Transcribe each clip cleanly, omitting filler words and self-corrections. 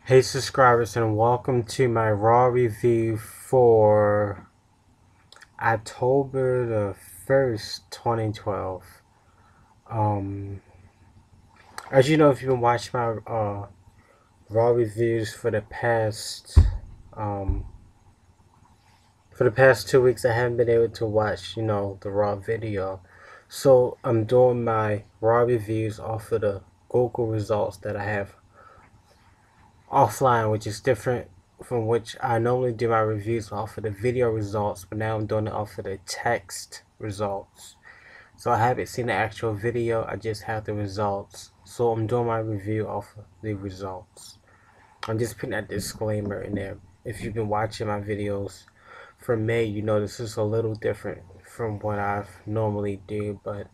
Hey subscribers, and welcome to my Raw review for October the 1st, 2012. Um, as you know, if you've been watching my Raw reviews um, for the past 2 weeks, I haven't been able to watch, the Raw video. So I'm doing my Raw reviews off of the Google results that I have offline, which is different from which I normally do my reviews off of the video results, but now I'm doing it off of the text results. So I haven't seen the actual video, I just have the results. So I'm doing my review off of the results. I'm just putting that disclaimer in there. If you've been watching my videos from May, you know this is a little different from what I normally do, but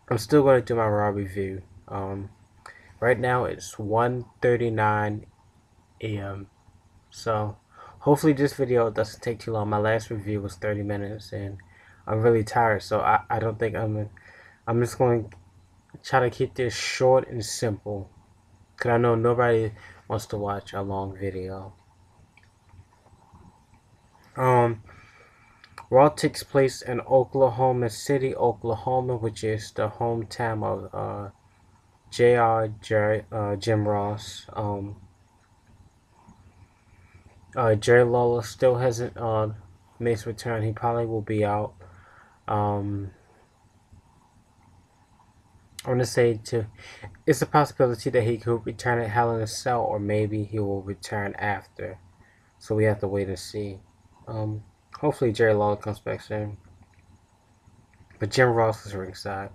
I'm still going to do my raw review. Right now it's 1:39 a.m. So hopefully this video doesn't take too long. My last review was 30 minutes and I'm really tired, so I don't think I'm just going to try to keep this short and simple, because I know nobody wants to watch a long video. Raw takes place in Oklahoma City, Oklahoma, which is the hometown of Jim Ross. Jerry Lawler still hasn't made his return. He probably will be out. I want to say it's a possibility that he could return at Hell in a Cell, or maybe he will return after. So we have to wait and see. Hopefully Jerry Lawler comes back soon. But Jim Ross was ringside.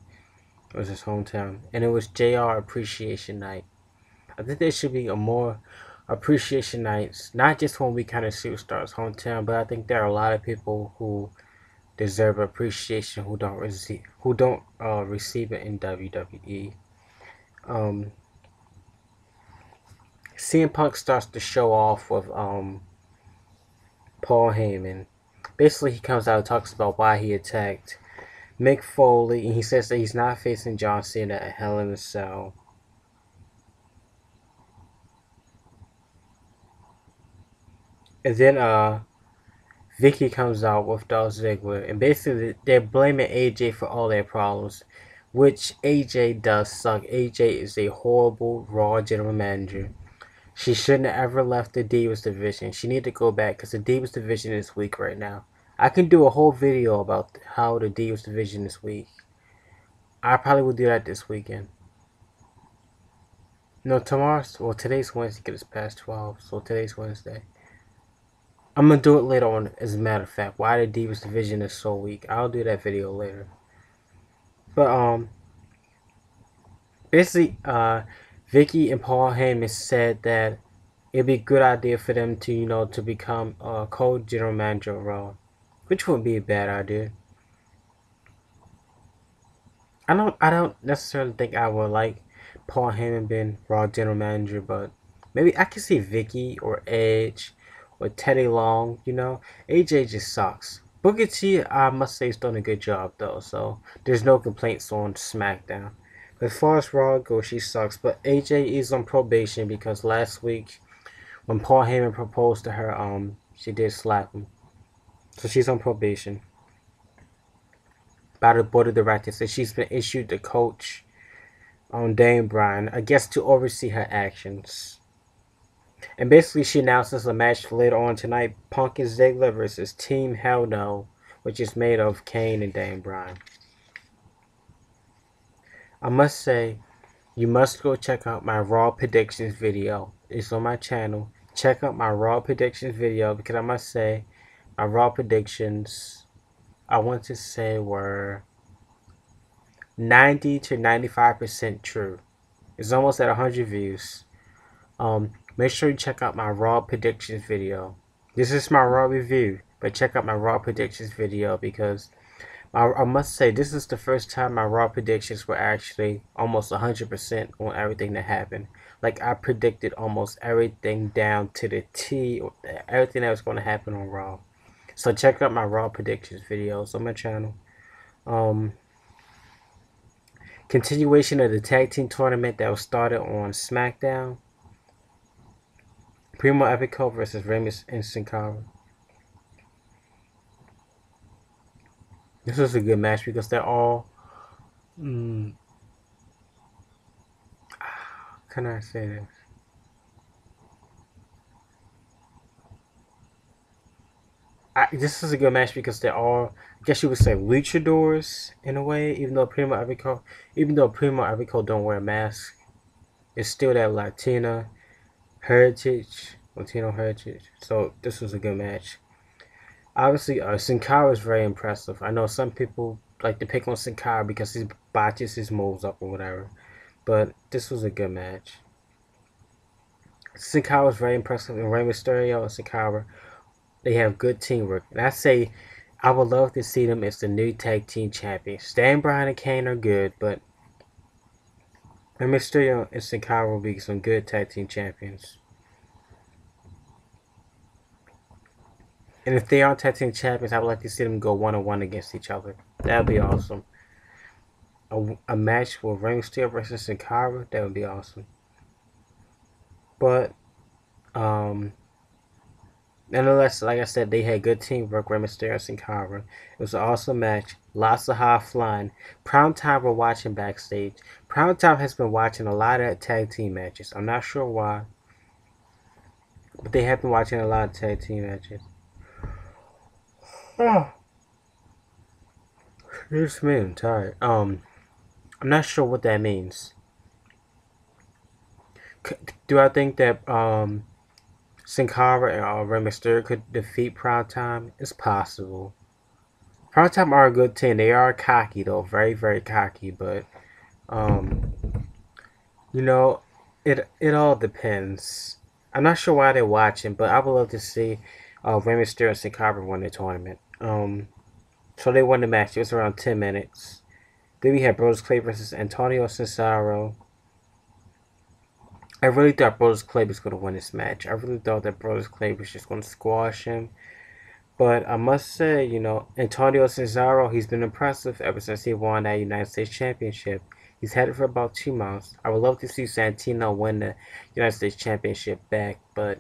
It was his hometown, and it was JR Appreciation Night. I think there should be a more appreciation nights, not just when we kind of superstars hometown, but I think there are a lot of people who deserve appreciation who don't receive it in WWE. CM Punk starts to show off with Paul Heyman. Basically, he comes out and talks about why he attacked Mick Foley, and he says that he's not facing John Cena at Hell in a Cell. And then Vicky comes out with Dolph Ziggler, and basically they're blaming AJ for all their problems, which AJ does suck. AJ is a horrible Raw general manager. She shouldn't have ever left the Divas division. She need to go back, because the Divas division is weak right now. I can do a whole video about how the Divas division is weak. I probably will do that this weekend. No, today's Wednesday because it's past 12, so today's Wednesday. I'm going to do it later on, as a matter of fact, why the Divas division is so weak. I'll do that video later. But, basically, Vicky and Paul Heyman said that it'd be a good idea for them to, to become a co-general manager of Raw, which wouldn't be a bad idea. I don't necessarily think I would like Paul Heyman being Raw general manager, but maybe I could see Vicky or Edge or Teddy Long. AJ just sucks. Booker T, I must say, is doing a good job though, so there's no complaints on SmackDown. But as far as Raw goes, she sucks. But AJ is on probation because last week when Paul Heyman proposed to her, she did slap him, so she's on probation by the board of directors, and she's been issued the coach on Dane Bryan, I guess, to oversee her actions. And basically, she announces a match later on tonight: Punk and Ziggler versus Team Hell No, which is made of Kane and Dane Bryan. I must say, you must go check out my Raw predictions video. It's on my channel. Check out my Raw predictions video, because I must say, my Raw predictions, I want to say, were 90 to 95% true. It's almost at 100 views. Make sure you check out my Raw predictions video. This is my Raw review, but check out my Raw predictions video, because I must say this is the first time my Raw predictions were actually almost 100% on everything that happened. Like, I predicted almost everything down to the T, everything that was going to happen on Raw. So check out my Raw predictions videos on my channel. Continuation of the tag team tournament that was started on SmackDown. Primo Epico versus Remus and Sin Cara. This was a good match because they're all. Mm, how can I say this? This is a good match because they're all, I guess you would say, luchadors in a way. Even though Primo Epico don't wear a mask, it's still that Latino heritage. So this was a good match. Obviously, Sin Cara is very impressive. I know some people like to pick on Sin Cara because he botches his moves up or whatever, but this was a good match. Sin Cara was very impressive, and Rey Mysterio and Sin Cara, they have good teamwork. And I say, I would love to see them as the new tag team champions. Stan, Bryan, and Kane are good, but Rey Mysterio and Sin Cara will be some good tag team champions. And if they aren't tag team champions, I would like to see them go 1-on-1 against each other. That would be awesome. A match with Rey Mysterio versus Sin Cara, that would be awesome. But, nonetheless, like I said, they had good teamwork, Rey Mysterio and Sin Cara. It was an awesome match. Lots of high flying. Prime Time were watching backstage. Prime Time has been watching a lot of tag team matches. I'm not sure why, but they have been watching a lot of tag team matches. Oh, excuse me, I'm tired. I'm not sure what that means. Do I think that Sin Cara and Rey Mysterio could defeat Prime Time? It's possible. Prime Time are a good team. They are cocky though, very very cocky. But um, you know, it all depends. I'm not sure why they're watching, but I would love to see Rey Mysterio and Sin Cara win the tournament. So they won the match. It was around 10 minutes. Then we had Brodus Clay versus Antonio Cesaro. I really thought Brodus Clay was going to win this match. I really thought that Brodus Clay was just going to squash him. But I must say, Antonio Cesaro, he's been impressive ever since he won that United States Championship. He's had it for about 2 months. I would love to see Santino win the United States Championship back. But,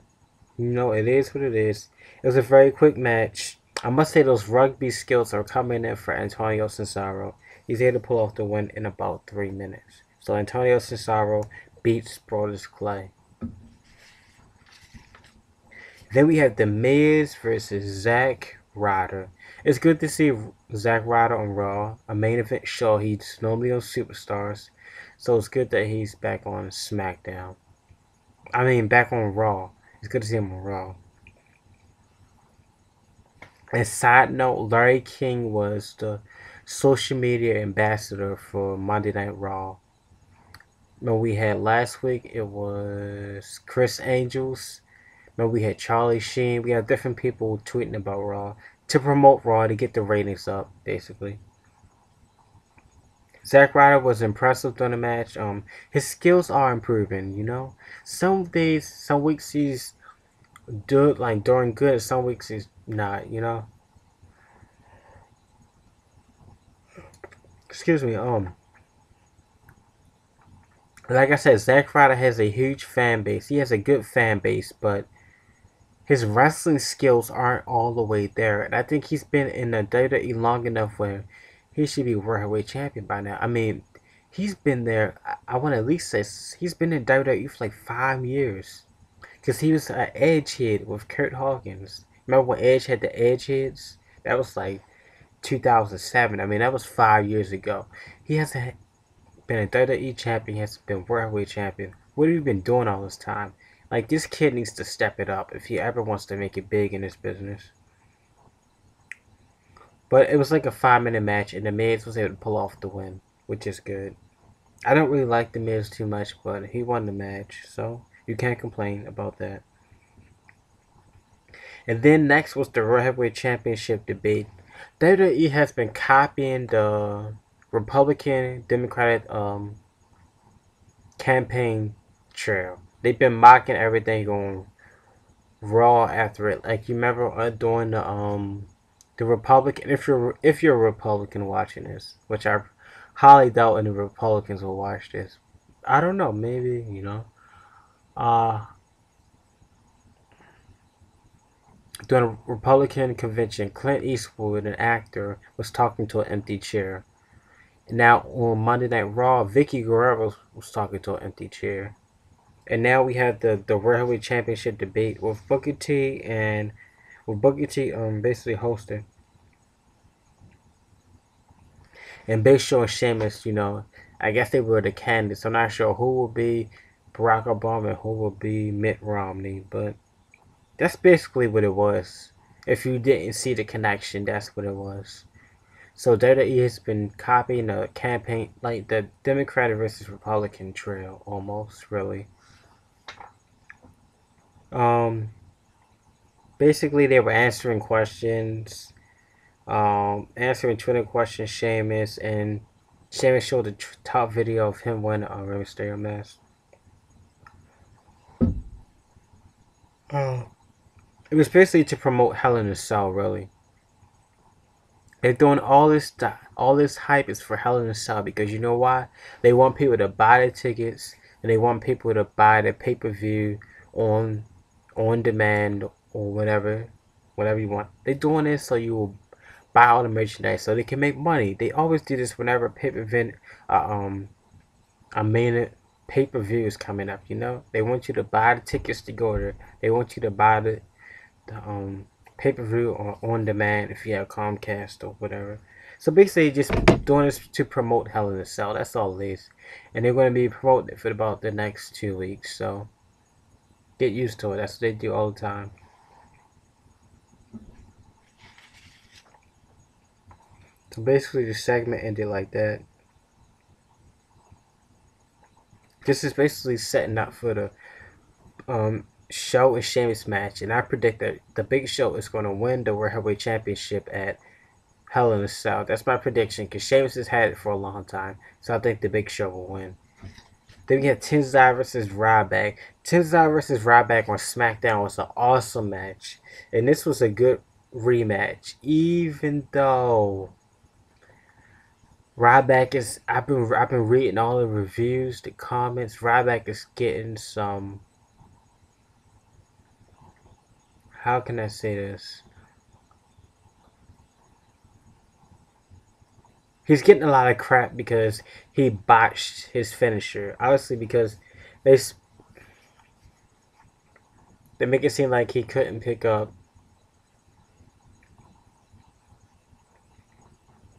it is what it is. It was a very quick match. I must say those rugby skills are coming in for Antonio Cesaro. He's able to pull off the win in about 3 minutes. So Antonio Cesaro beats Brodus Clay. Then we have The Miz versus Zack Ryder. It's good to see Zack Ryder on Raw, a main event show. He's normally on Superstars, so it's good that he's back on SmackDown. Back on Raw. It's good to see him on Raw. And side note, Larry King was the social media ambassador for Monday Night Raw. We had last week, it was Chris Angels. We had Charlie Sheen. We had different people tweeting about Raw to promote Raw to get the ratings up, basically. Zack Ryder was impressive during the match. His skills are improving. Some days, some weeks he's doing good. Some weeks he's not. Excuse me. Like I said, Zack Ryder has a huge fan base. He has a good fan base, but his wrestling skills aren't all the way there. And I think he's been in the WWE long enough where he should be World Heavyweight Champion by now. He's been there, I want to at least say, he's been in WWE for like 5 years. Because he was an Edge head with Kurt Hawkins. Remember when Edge had the Edge heads? That was like 2007. That was 5 years ago. He hasn't been a WWE champion. He hasn't been World Heavyweight Champion. What have you been doing all this time? Like, this kid needs to step it up if he ever wants to make it big in this business. But it was like a 5-minute match, and The Miz was able to pull off the win, which is good. I don't really like The Miz too much, but he won the match, so you can't complain about that. And then next was the World Heavyweight Championship debate. WWE has been copying the Republican Democratic campaign trail. They've been mocking everything on Raw after it. Like, you remember doing the Republican. If you're a Republican watching this, which I highly doubt any Republicans will watch this. I don't know. Maybe. During a Republican convention, Clint Eastwood, an actor, was talking to an empty chair. Now on Monday Night Raw, Vicky Guerrero was talking to an empty chair. And now we have the Railway Championship debate with Booker T and with Booker T basically hosting. And Big Show and Sheamus, I guess they were the candidates. I'm not sure who will be Barack Obama and who will be Mitt Romney, but that's basically what it was. If you didn't see the connection, that's what it was. So WWE has been copying the campaign, like the Democratic versus Republican trail, almost really. Um, Basically they were answering questions, answering Twitter questions. Sheamus showed the top video of him winning a Rey Mysterio match. It was basically to promote Hell in a Cell, really. They're doing all this hype is for Hell in a Cell because you know why? They want people to buy the tickets and they want people to buy the pay-per-view on on demand or whatever you want. They're doing this so you will buy all the merchandise so they can make money. They always do this whenever pay-per-view a main pay-per-view is coming up. They want you to buy the tickets to go there. They want you to buy the pay-per-view or on demand if you have Comcast or whatever. So basically just doing this to promote Hell in a Cell. That's all it is. And they're going to be promoting it for about the next 2 weeks. So get used to it. That's what they do all the time. So basically the segment ended like that. This is basically setting up for the Show and Sheamus match, and I predict that the Big Show is going to win the World Heavyweight Championship at Hell in a Cell. That's my prediction because Sheamus has had it for a long time, so I think the Big Show will win. Then we have Tenzai versus Ryback. Tenzai versus Ryback on SmackDown was an awesome match, and this was a good rematch, even though Ryback is. I've been reading all the reviews, the comments. Ryback is getting some. How can I say this? He's getting a lot of crap because he botched his finisher. Obviously, because they make it seem like he couldn't pick up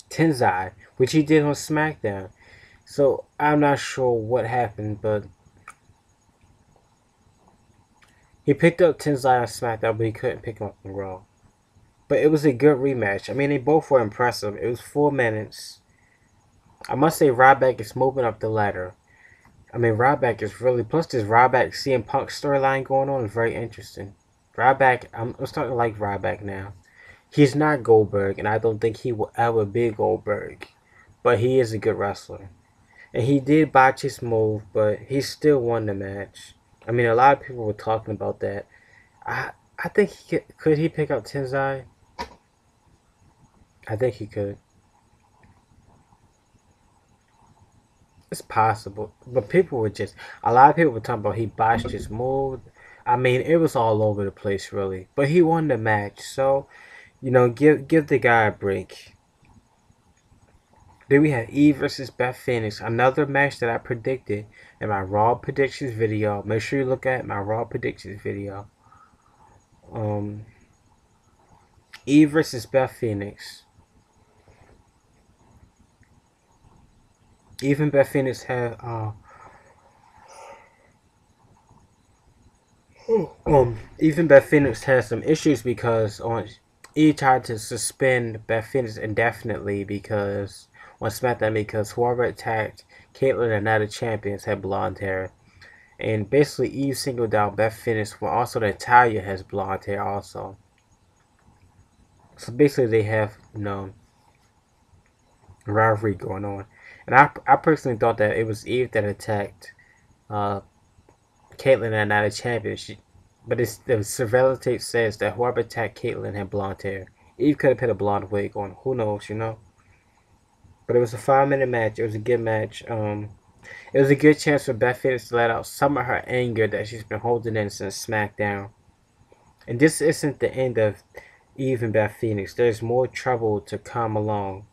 Tenzai, which he did on SmackDown. So I'm not sure what happened, but he picked up Tenzai on SmackDown, but he couldn't pick him up on Raw. But it was a good rematch. I mean, they both were impressive. It was 4 minutes. I must say, Ryback is moving up the ladder. I mean, Ryback is really... Plus, this Ryback CM Punk storyline going on is very interesting. Ryback, I'm starting to like Ryback now. He's not Goldberg, and I don't think he will ever be Goldberg. But he is a good wrestler. And he did botch his move, but he still won the match. I mean, a lot of people were talking about that. I think he could he pick up Tenzai? I think he could. It's possible, but people were just a lot of people were talking about he botched his move. I mean, it was all over the place, really. But he won the match, so give the guy a break. Then we had Eve versus Beth Phoenix, another match that I predicted in my Raw predictions video. Make sure you look at my Raw predictions video. Eve versus Beth Phoenix. Even Beth Phoenix had even Beth Phoenix has some issues because he tried to suspend Beth Phoenix indefinitely because on SmackDown because whoever attacked Caitlyn and other champions had blonde hair. And basically Eve singled out Beth Phoenix when also Natalya has blonde hair also. So basically they have rivalry going on. And I personally thought that it was Eve that attacked Caitlyn and not a champion. But the surveillance tape says that whoever attacked Caitlyn had blonde hair. Eve could have put a blonde wig on. Who knows, But it was a 5-minute match. It was a good match. It was a good chance for Beth Phoenix to let out some of her anger that she's been holding in since SmackDown. And this isn't the end of Eve and Beth Phoenix. There's more trouble to come along.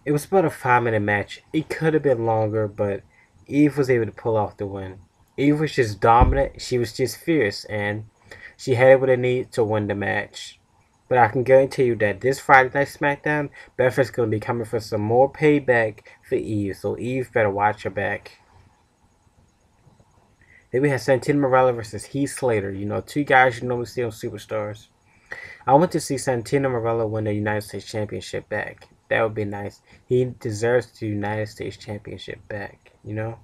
It was about a 5 minute match. It could have been longer, but Eve was able to pull off the win. Eve was just dominant. She was just fierce, and she had what it needed to win the match. But I can guarantee you that this Friday Night SmackDown, Beth is going to be coming for some more payback for Eve. So Eve better watch her back. Then we had Santino Marella versus Heath Slater. You know, two guys you normally see on Superstars. I want to see Santino Marella win the United States Championship back. That would be nice. He deserves the United States Championship back, you know?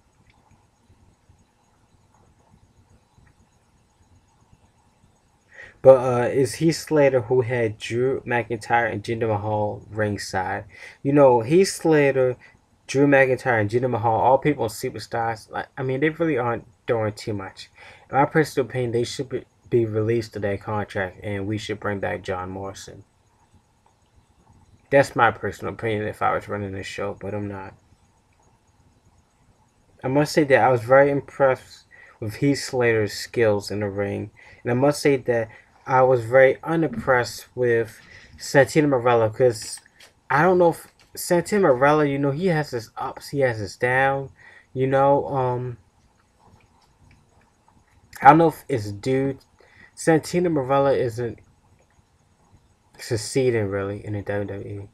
But it's Heath Slater who had Drew McIntyre and Jinder Mahal ringside. You know, Heath Slater, Drew McIntyre, and Jinder Mahal, all people superstars. Like, I mean, they really aren't doing too much. In my personal opinion, they should be released to their contract, and we should bring back John Morrison. That's my personal opinion if I was running the show, but I'm not. I must say that I was very impressed with Heath Slater's skills in the ring, and I must say that I was very unimpressed with Santino Marella because I don't know if Santino Marella, you know, he has his ups, he has his downs. You know, I don't know if it's due. Santino Marella isn't succeeding really in the WWE.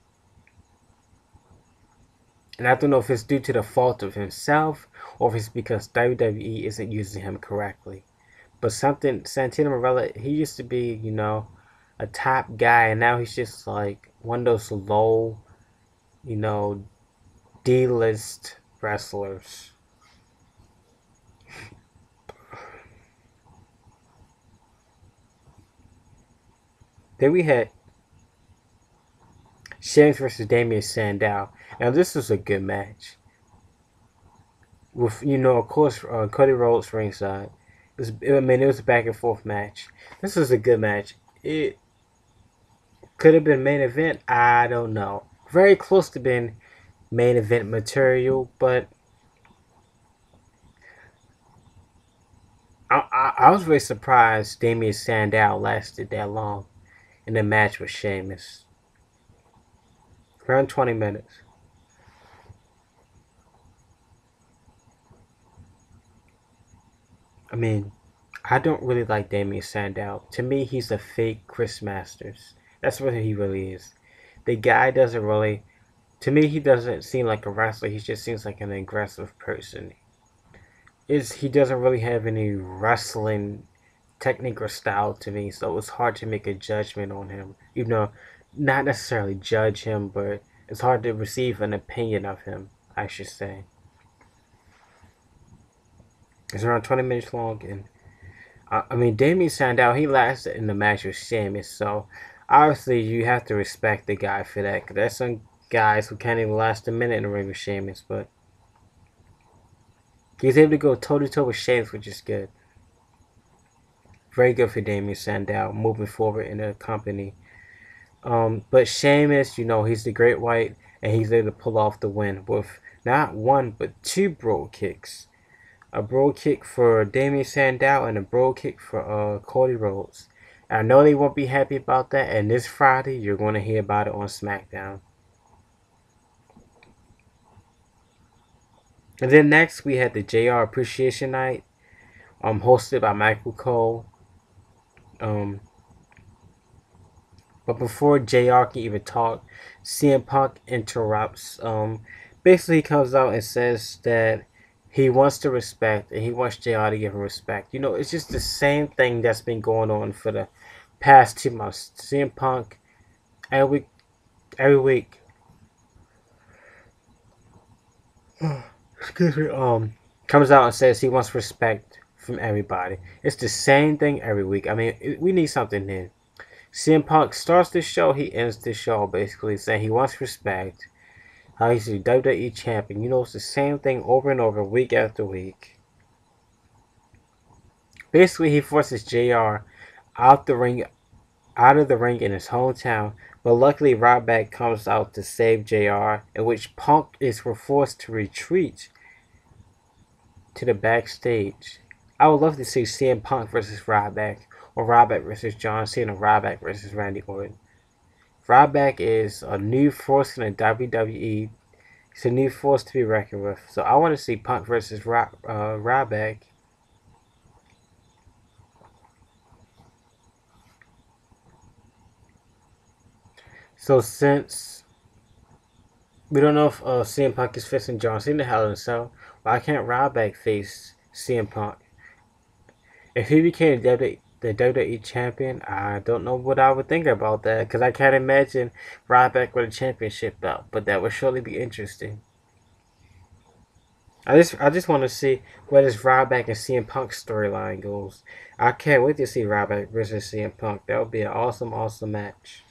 And I don't know if it's due to the fault of himself or if it's because WWE isn't using him correctly. But something Santino Marella, he used to be, you know, a top guy, and now he's just like one of those low, you know, D-list wrestlers. Then we had Sheamus versus Damien Sandow. Now this was a good match. With, you know, of course, Cody Rhodes ringside. It was a back and forth match. This was a good match. It could have been main event. I don't know. Very close to being main event material, but I was very surprised Damien Sandow lasted that long in the match with Sheamus. Around 20 minutes. I mean, I don't really like Damien Sandow. To me, he's a fake Chris Masters. That's what he really is. The guy doesn't really. To me, he doesn't seem like a wrestler. He just seems like an aggressive person. He doesn't really have any wrestling technique or style to me, so it's hard to make a judgment on him. Even though, not necessarily judge him, but it's hard to receive an opinion of him, I should say. It's around 20 minutes long, and I mean, Damien Sandow, he lasted in the match with Sheamus, so obviously you have to respect the guy for that. Cause there's some guys who can't even last a minute in the ring with Sheamus, but he's able to go toe to toe with Sheamus, which is good. Very good for Damien Sandow moving forward in the company. But Sheamus, you know, he's the Great White, and he's able to pull off the win with not one but two Brogue Kicks. A Brogue Kick for Damien Sandow and a Brogue Kick for Cody Rhodes. I know they won't be happy about that, and this Friday you're going to hear about it on SmackDown. And then next we had the JR Appreciation Night, hosted by Michael Cole. Um, but before JR can even talk, CM Punk interrupts. Basically, he comes out and says that he wants to respect and he wants JR to give him respect. You know, it's just the same thing that's been going on for the past 2 months. CM Punk every week, excuse me, comes out and says he wants respect from everybody. It's the same thing every week. I mean, we need something new. CM Punk starts the show, he ends the show basically saying he wants respect. How he's the WWE champion. You know, it's the same thing over and over, week after week. Basically, he forces JR out of the ring in his hometown, But luckily, Ryback comes out to save JR, in which Punk is forced to retreat to the backstage. I would love to see CM Punk versus Ryback, or Ryback versus John Cena, or Ryback versus Randy Orton. Ryback is a new force in the WWE. It's a new force to be reckoned with. So I want to see Punk versus Ryback. So since we don't know if CM Punk is facing John Cena Hell in a Cell, why can't Ryback face CM Punk? If he became the WWE champion, I don't know what I would think about that, because I can't imagine Ryback with a championship belt, but that would surely be interesting. I just want to see where this Ryback and CM Punk storyline goes. I can't wait to see Ryback versus CM Punk. That would be an awesome, awesome match.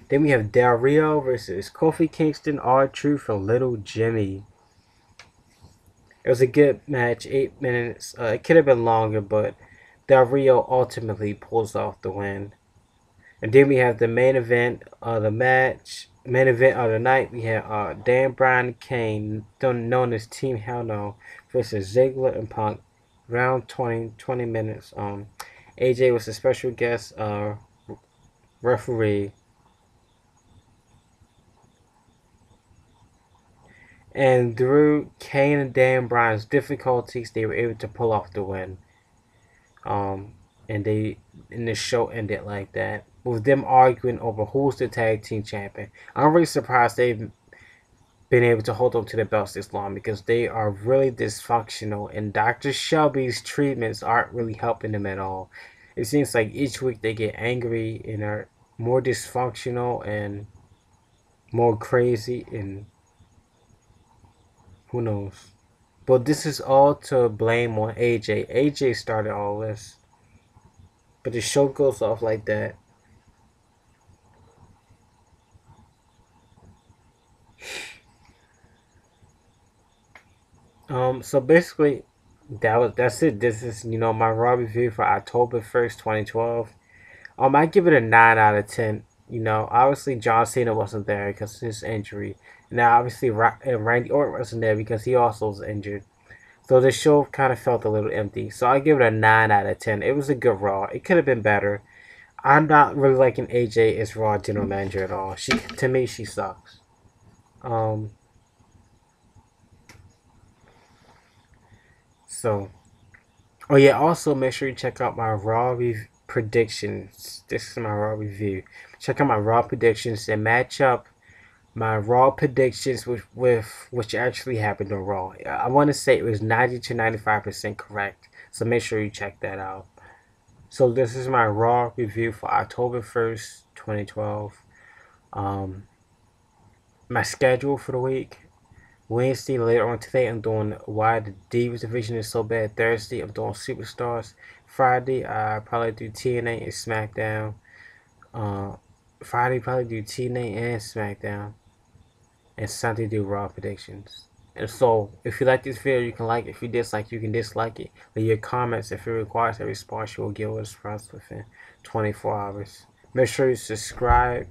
Then we have Del Rio versus Kofi Kingston, R-Truth, and Little Jimmy. It was a good match, 8 minutes. It could have been longer, but Del Rio ultimately pulls off the win. And then we have the main event of the match. Main event of the night, we have Dan Bryan Kane, known as Team Hell No, versus Ziggler and Punk. Round 20 minutes. AJ was a special guest referee. And through Kane and Dan Bryan's difficulties, they were able to pull off the win. And the show ended like that, with them arguing over who's the tag team champion. I'm really surprised they've been able to hold on to the belts this long, because they are really dysfunctional, and Dr. Shelby's treatments aren't really helping them at all. It seems like each week they get angry and are more dysfunctional and more crazy, and who knows. But this is all to blame on AJ. AJ started all this. But the show goes off like that. So basically, that's it. This is my Raw review for October 1st, 2012. I give it a 9 out of 10. Obviously John Cena wasn't there because of his injury. Now obviously Randy Orton wasn't there because he also was injured. So the show kind of felt a little empty. So I give it a 9 out of 10. It was a good Raw. It could have been better. I'm not really liking AJ as Raw general manager at all. To me, she sucks. Um. So. Oh yeah. Also, make sure you check out my Raw predictions. This is my Raw review. Check out my Raw predictions and match up my Raw predictions with which actually happened on Raw. I want to say it was 90 to 95% correct. So make sure you check that out. So this is my Raw review for October 1st, 2012. My schedule for the week. Wednesday, later on today, I'm doing Why the Divas Division is So Bad. Thursday, I'm doing Superstars. Friday, I probably do TNA and SmackDown. Friday, probably do TNA and SmackDown. And Sunday, do Raw predictions. And so, if you like this video, you can like it. If you dislike, you can dislike it. Leave your comments. If it requires a response, you will give a response within 24 hours. Make sure you subscribe,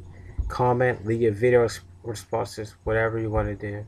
comment, leave your video responses, whatever you want to do.